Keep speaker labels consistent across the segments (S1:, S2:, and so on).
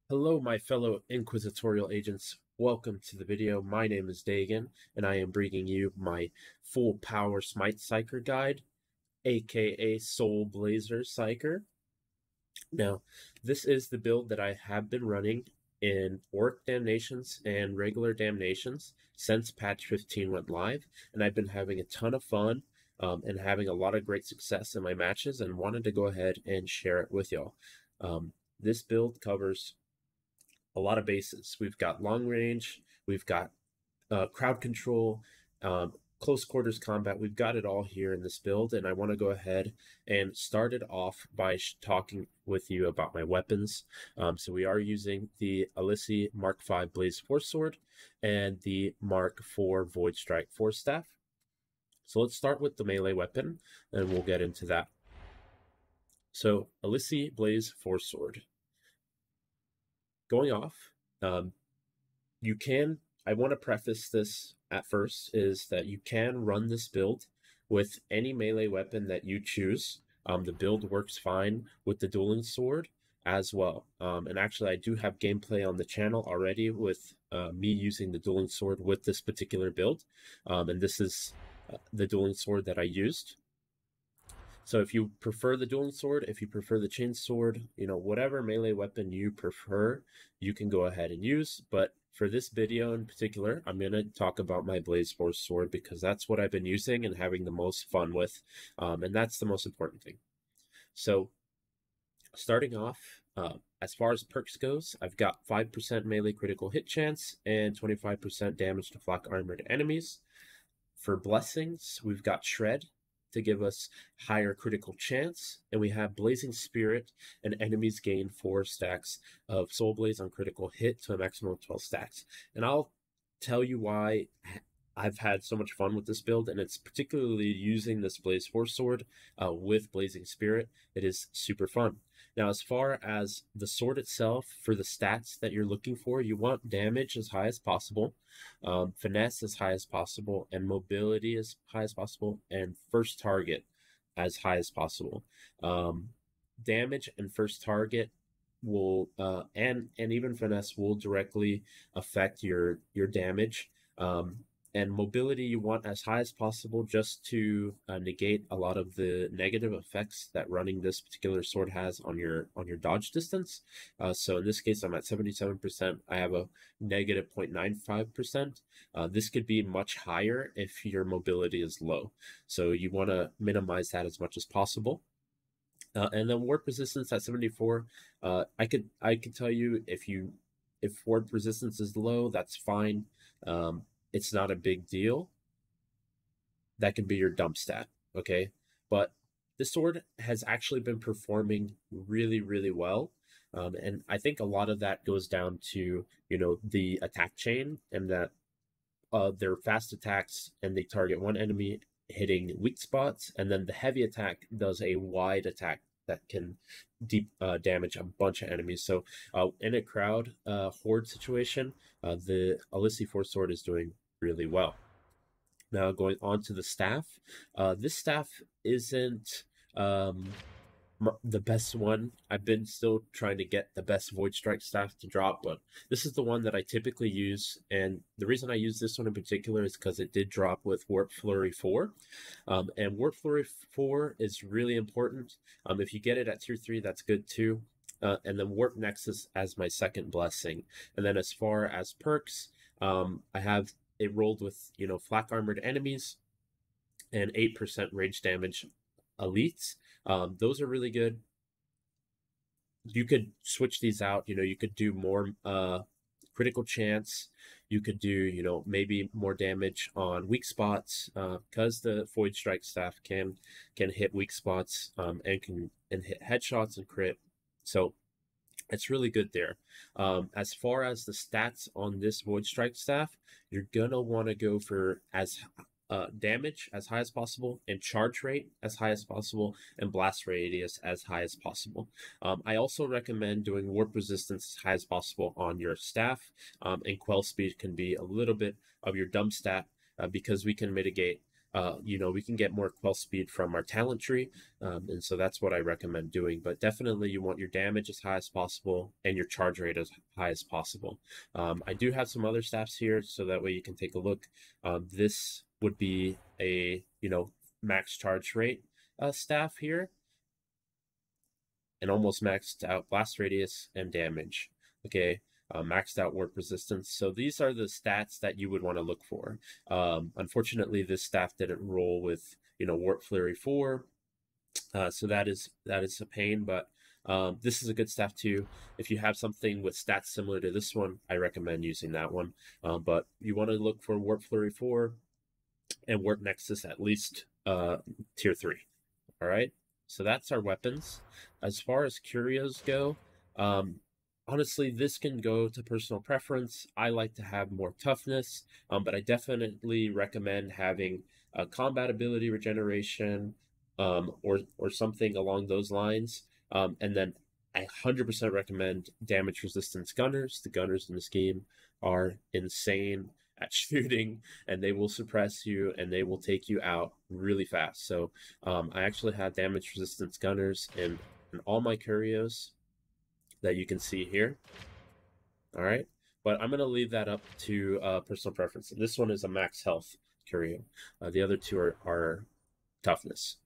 S1: Hello, my fellow Inquisitorial agents. Welcome to the video. My name is Dagan, and I am bringing you my full power Smite Psyker guide, aka Soul Blazer Psyker. Now, this is the build that I have been running in Orc Damnations and regular Damnations since patch 15 went live, and I've been having a ton of fun and having a lot of great success in my matches, and wanted to go ahead and share it with y'all. This build covers a lot of bases. We've got long range, we've got crowd control, close quarters combat. We've got it all here in this build, and I want to go ahead and start it off by talking with you about my weapons. So we are using the Alissi Mark V Blaze Force Sword and the Mark IV Voidstrike Force Staff. So let's start with the melee weapon, and we'll get into that. So Alissi Blaze Force Sword. Going off, you can, I want to preface this at first, is that you can run this build with any melee weapon that you choose. The build works fine with the dueling sword as well. And actually, I do have gameplay on the channel already with me using the dueling sword with this particular build. And this is the dueling sword that I used. So if you prefer the dueling sword, if you prefer the chain sword, whatever melee weapon you prefer, you can go ahead and use. But for this video in particular, I'm going to talk about my Blaze Force sword because that's what I've been using and having the most fun with. And that's the most important thing. So starting off, as far as perks goes, I've got 5% melee critical hit chance and 25% damage to flak armored enemies. For blessings, we've got Shred to give us higher critical chance, and we have Blazing Spirit, and enemies gain 4 stacks of Soul Blaze on critical hit to a maximum of 12 stacks. And I'll tell you why I've had so much fun with this build, and it's particularly using this Blaze Force Sword with Blazing Spirit. It is super fun. Now, as far as the sword itself, for the stats that you're looking for, you want damage as high as possible, finesse as high as possible, and mobility as high as possible, and first target as high as possible. Damage and first target will and even finesse will directly affect your damage. And mobility you want as high as possible, just to negate a lot of the negative effects that running this particular sword has on your dodge distance. So in this case, I'm at 77%. I have a negative 0.95%. This could be much higher if your mobility is low. So you want to minimize that as much as possible. And then warp resistance at 74. I could tell you if warp resistance is low, that's fine. It's not a big deal. That can be your dump stat, okay? But this sword has actually been performing really, really well. And I think a lot of that goes down to, the attack chain, and that they're fast attacks and they target one enemy hitting weak spots. And then the heavy attack does a wide attack that can deep damage a bunch of enemies. So in a crowd horde situation, the Alissi Force Sword is doing really well. Now going on to the staff. This staff isn't the best one. I've been still trying to get the best Voidstrike staff to drop, but this is the one that I typically use. And the reason I use this one in particular is because it did drop with Warp Flurry 4. And Warp Flurry 4 is really important. If you get it at tier 3, that's good too. And then Warp Nexus as my second blessing. And then as far as perks, I have it rolled with, flak armored enemies and 8% range damage elites. Those are really good. You could switch these out. You could do more critical chance. You could do, maybe more damage on weak spots, because the Voidstrike staff can hit weak spots and hit headshots and crit. So it's really good there. As far as the stats on this Voidstrike staff, you're gonna want to go for as damage as high as possible, and charge rate as high as possible, and blast radius as high as possible. I also recommend doing warp resistance as high as possible on your staff, and quell speed can be a little bit of your dump stat, because we can mitigate you know, we can get more quell speed from our talent tree, and so that's what I recommend doing. But definitely you want your damage as high as possible and your charge rate as high as possible. I do have some other staffs here, so that way you can take a look. This would be a, you know, max charge rate staff here, and almost maxed out blast radius and damage. Okay, maxed out warp resistance. So these are the stats that you would want to look for. Unfortunately, this staff didn't roll with, you know, Warp Flurry 4, so that is a pain. But this is a good staff too. If you have something with stats similar to this one, I recommend using that one. But you want to look for Warp Flurry 4 and Warp Nexus at least tier 3. All right, so that's our weapons. As far as Curios go, honestly, this can go to personal preference. I like to have more toughness, but I definitely recommend having a combat ability regeneration, or something along those lines. And then I 100% recommend damage resistance gunners. The gunners in this game are insane at shooting, and they will suppress you and they will take you out really fast. So I actually have damage resistance gunners in all my Curios that you can see here. All right, but I'm going to leave that up to personal preference. This one is a max health Curio. The other two are toughness.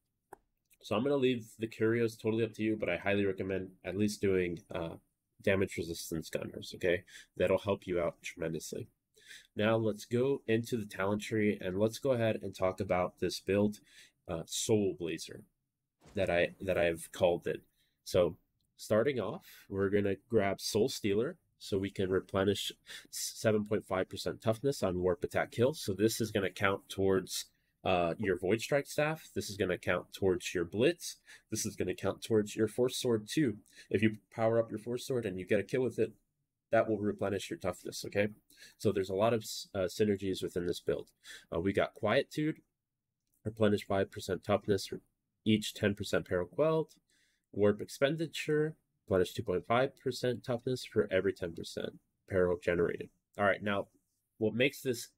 S1: So I'm going to leave the Curios totally up to you, but I highly recommend at least doing damage resistance gunners, okay? That'll help you out tremendously. Now let's go into the talent tree, and let's go ahead and talk about this build, Soul Blazer, that I've called it. So starting off, we're going to grab Soul Stealer, so we can replenish 7.5% toughness on warp attack kills. So this is going to count towards your Voidstrike staff. This is going to count towards your Blitz. This is going to count towards your Force Sword too. If you power up your Force Sword and you get a kill with it, that will replenish your toughness, okay? So there's a lot of synergies within this build. We got Quietude, replenish 5% toughness for each 10% peril quelled. Warp Expenditure, replenish 2.5% toughness for every 10% peril generated. All right, now what makes this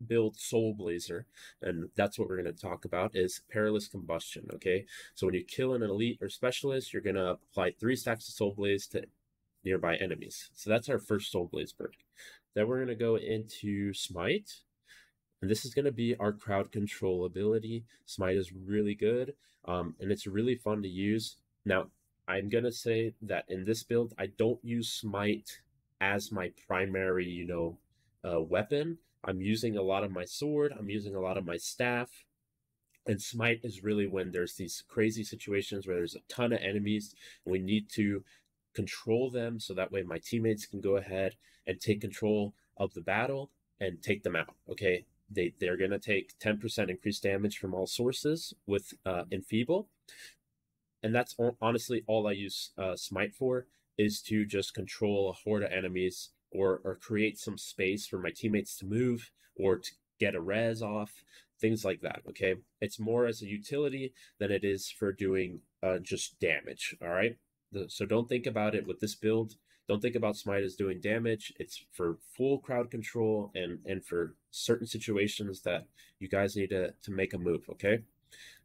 S1: build Soul Blazer, and that's what we're going to talk about, is Perilous Combustion, okay? So when you kill an elite or specialist, you're going to apply 3 stacks of Soul Blaze to nearby enemies. So that's our first Soul Blaze perk. Then we're going to go into Smite, and this is going to be our crowd control ability. Smite is really good, and it's really fun to use. Now, I'm going to say that in this build, I don't use Smite as my primary, you know, weapon. I'm using a lot of my sword, I'm using a lot of my staff, and Smite is really when there's these crazy situations where there's a ton of enemies, and we need to control them so that way my teammates can go ahead and take control of the battle and take them out, okay? They're going to take 10% increased damage from all sources with Enfeeble, and that's honestly all I use Smite for, is to just control a horde of enemies, or create some space for my teammates to move, or to get a res off, things like that, okay? It's more as a utility than it is for doing just damage, all right? So don't think about it with this build. Don't think about Smite as doing damage. It's for full crowd control and for certain situations that you guys need to make a move, okay?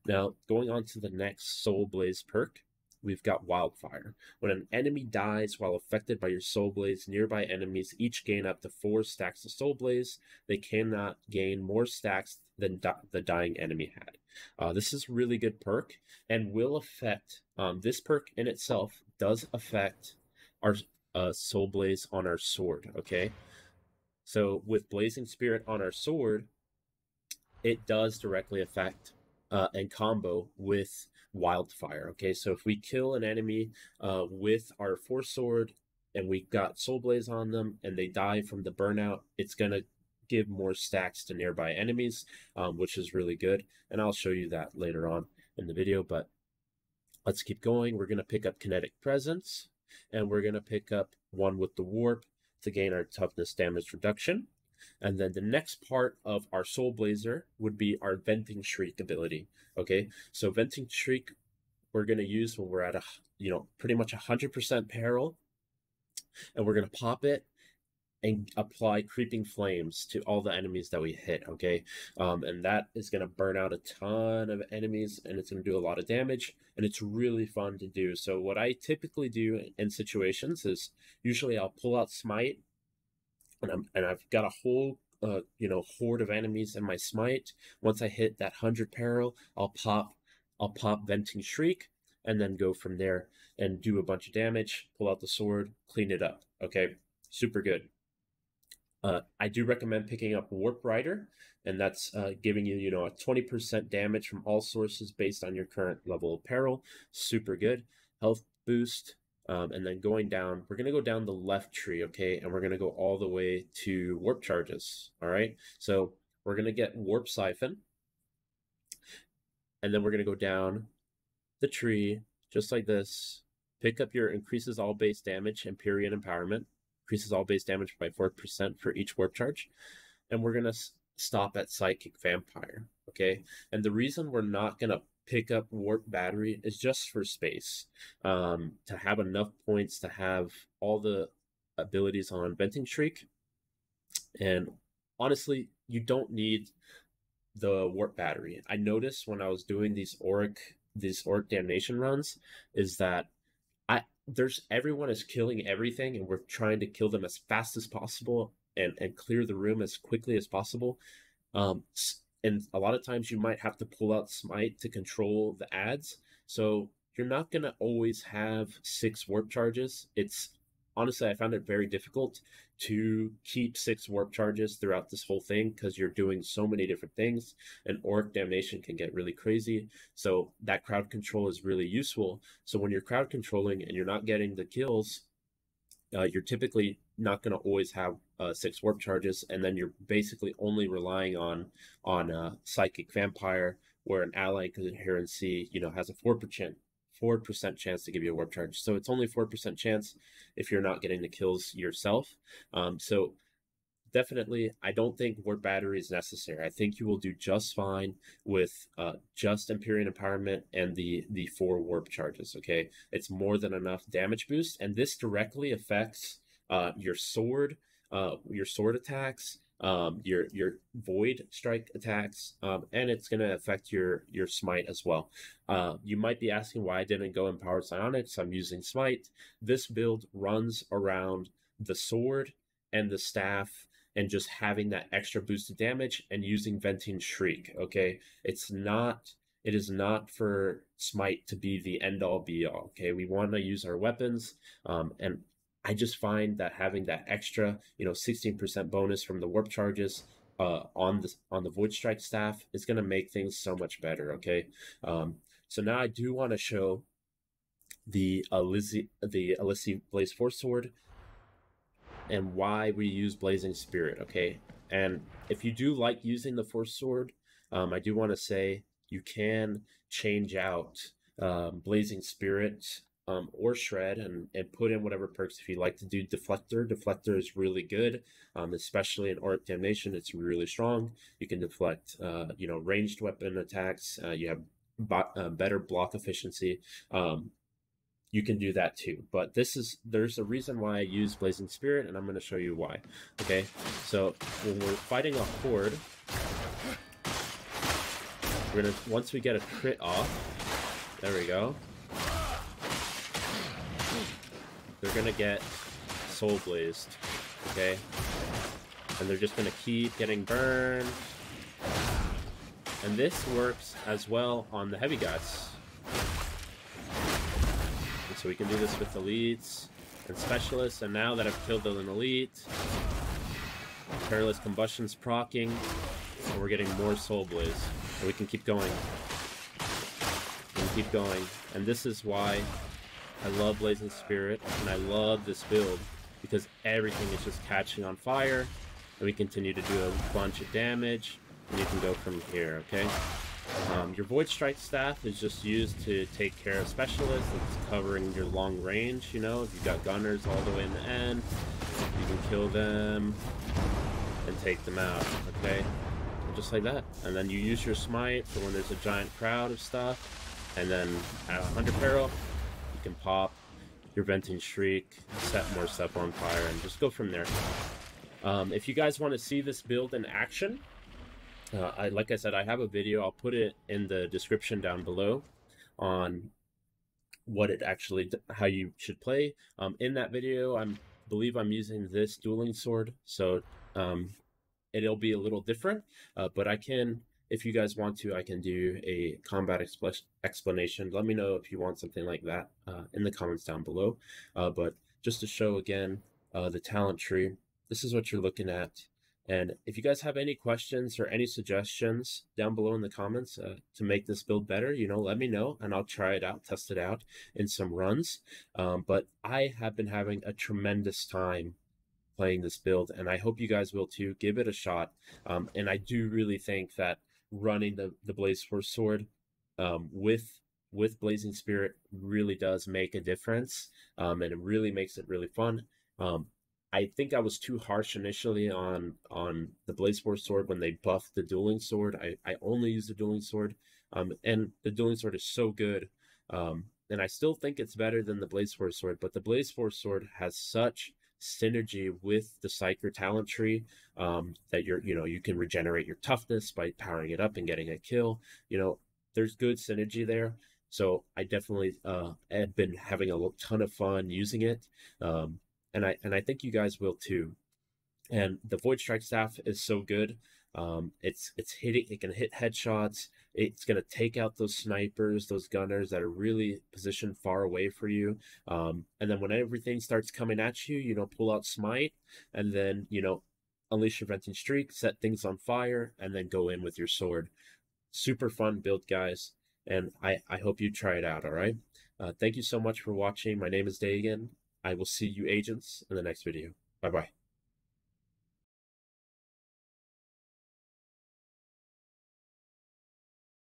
S1: Now, going on to the next Soul Blaze perk, we've got Wildfire. When an enemy dies while affected by your Soul Blaze, nearby enemies each gain up to 4 stacks of Soul Blaze. They cannot gain more stacks than the dying enemy had. This is a really good perk, and will affect, this perk in itself does affect our Soul Blaze on our sword, okay? So with Blazing Spirit on our sword, it does directly affect and combo with Wildfire, okay? So if we kill an enemy with our Force Sword and we got Soul Blaze on them and they die from the burnout, it's going to give more stacks to nearby enemies, which is really good. And I'll show you that later on in the video, but let's keep going. We're going to pick up Kinetic Presence, and we're going to pick up one with the Warp to gain our toughness damage reduction. And then the next part of our Soul Blazer would be our Venting Shriek ability, okay? So Venting Shriek we're going to use when we're at pretty much 100% peril, and we're going to pop it, and apply creeping flames to all the enemies that we hit, okay? And that is going to burn out a ton of enemies, and it's going to do a lot of damage, and it's really fun to do. So what I typically do in situations is usually I'll pull out Smite, and I've got a whole horde of enemies in my Smite. Once I hit that 100 peril, I'll pop Venting Shriek, and then go from there and do a bunch of damage, pull out the sword, clean it up, okay? Super good. I do recommend picking up Warp Rider, and that's giving you, a 20% damage from all sources based on your current level of peril. Super good. Health boost. And then going down, we're going to go down the left tree, okay? And we're going to go all the way to Warp Charges, all right? So we're going to get Warp Siphon, and then we're going to go down the tree, just like this. Pick up your increases all base damage, Empyrean Empowerment. Increases all base damage by 4% for each warp charge. And we're going to stop at Psychic Vampire, okay? And the reason we're not going to pick up Warp Battery is just for space. To have enough points to have all the abilities on Venting Shriek. And honestly, you don't need the Warp Battery. I noticed when I was doing these Auric Damnation runs is that everyone is killing everything, and we're trying to kill them as fast as possible and clear the room as quickly as possible. And a lot of times you might have to pull out Smite to control the ads. So you're not going to always have 6 warp charges. Honestly, I found it very difficult to keep 6 warp charges throughout this whole thing because you're doing so many different things, and Auric Damnation can get really crazy. So that crowd control is really useful. So when you're crowd controlling and you're not getting the kills, you're typically not going to always have 6 warp charges, and then you're basically only relying on Psychic Vampire, where an ally coherency, has a 4% chance to give you a warp charge. So it's only 4% chance if you're not getting the kills yourself. So definitely, I don't think Warp Battery is necessary. I think you will do just fine with just Empyrean Empowerment and the 4 warp charges, okay? It's more than enough damage boost, and this directly affects your sword attacks, your Voidstrike attacks, and it's going to affect your Smite as well. You might be asking why I didn't go Empowered Psionics. I'm using Smite. This build runs around the sword and the staff and just having that extra boosted damage and using Venting Shriek, okay? It is not for Smite to be the end-all be-all, okay? We want to use our weapons, and I just find that having that extra, 16% bonus from the warp charges on the Voidstrike staff is going to make things so much better, okay? So now I do want to show the Alissi Blaze Force Sword and why we use Blazing Spirit, okay? And if you do like using the Force Sword, I do want to say you can change out Blazing Spirit or Shred and put in whatever perks. If you like to do Deflector is really good, especially in Auric Damnation. It's really strong. You can deflect ranged weapon attacks. You have better block efficiency. You can do that too, but there's a reason why I use Blazing Spirit, and I'm going to show you why. Okay, so when we're fighting a horde, once we get a crit off, there we go, they're going to get Soul Blazed, okay? And they're just going to keep getting burned. And this works as well on the heavy guys. And so we can do this with elites and specialists. And now that I've killed an elite, Perilous Combustion's proccing, so we're getting more Soul Blaze. And we can keep going. Keep going. And this is why I love Blazing Spirit, and I love this build, because everything is just catching on fire, and we continue to do a bunch of damage, and you can go from here, okay? Your Voidstrike staff is just used to take care of specialists. It's covering your long range, if you've got gunners all the way in the end, you can kill them and take them out, okay? Just like that. And then you use your Smite for when there's a giant crowd of stuff, and then at 100 peril, you can pop your Venting Shriek, set more stuff on fire, and just go from there. If you guys want to see this build in action, like I said, I have a video. I'll put it in the description down below on what it actually, how you should play. In that video, believe I'm using this dueling sword, so it'll be a little different. But I can, if you guys want to, I can do a combat explanation. Let me know if you want something like that in the comments down below. But just to show again the talent tree, this is what you're looking at. And if you guys have any questions or any suggestions down below in the comments to make this build better, let me know and I'll try it out, test it out in some runs. But I have been having a tremendous time playing this build, and I hope you guys will too. Give it a shot. And I do really think that running the Blaze Force sword with Blazing Spirit really does make a difference, and it really makes it really fun. I think I was too harsh initially on the Blaze Force sword when they buffed the dueling sword. I only use the dueling sword, and the dueling sword is so good. And I still think it's better than the Blaze Force sword, but the Blaze Force sword has such synergy with the Psyker talent tree that you can regenerate your toughness by powering it up and getting a kill. There's good synergy there. So I definitely have been having a ton of fun using it. And I think you guys will too. And the Voidstrike staff is so good. It's hitting. It can hit headshots. It's gonna take out those snipers, those gunners that are really positioned far away for you. And then when everything starts coming at you, pull out Smite, and then unleash your venting streak, set things on fire, and then go in with your sword. Super fun build, guys. And I hope you try it out. All right. Thank you so much for watching. My name is Dagan. I will see you agents in the next video. Bye-bye.